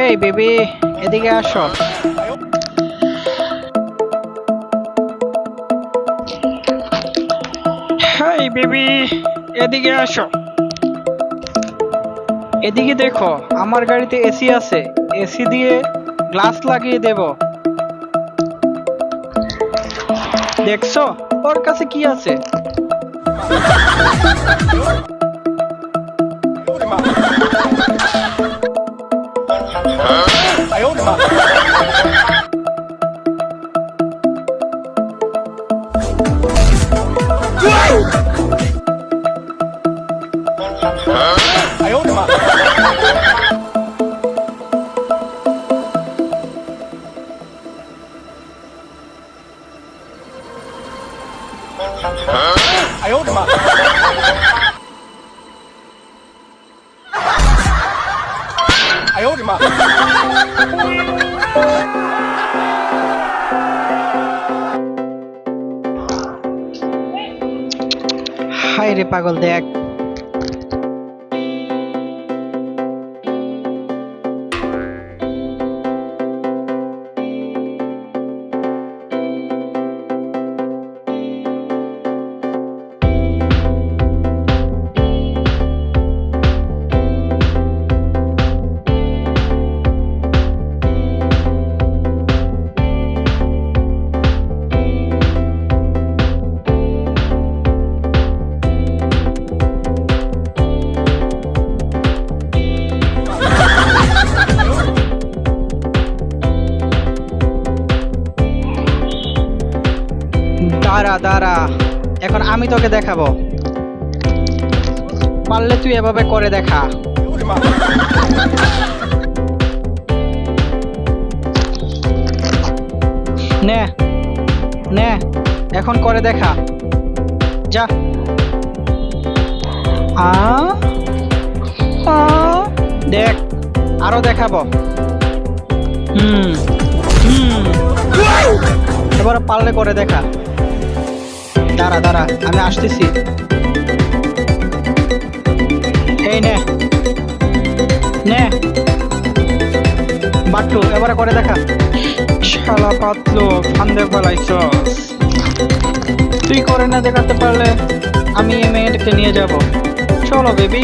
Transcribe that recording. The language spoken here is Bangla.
এই বেবি, এদিকে আসো। হাই বেবি, এদিকে আসো। এদিকে দেখো, আমার গাড়িতে এসি আছে, এসি দিয়ে গ্লাস লাগিয়ে দেব। দেখছো ওর কাছে কি আছে? হায় রে পাগল, দেখ। দাঁড়া দাঁড়া, এখন আমি তোকে দেখাবো। পারলে তুই এভাবে করে দেখা। নে নে, এখন করে দেখা, যা। আ আ, দেখ, আরো দেখাবো। হুম হুম, এবার পারলে করে দেখা। দাঁড়া দাঁড়া, আমি আসতেছি। এই নে নে, বাট্টু, এবারে করে দেখা। শালা পাতলু, ফান্দে ফেলাইছস। তুই করে না দেখাতে পারলে আমি এই মেয়েটাকে নিয়ে যাব। চলো বেবি।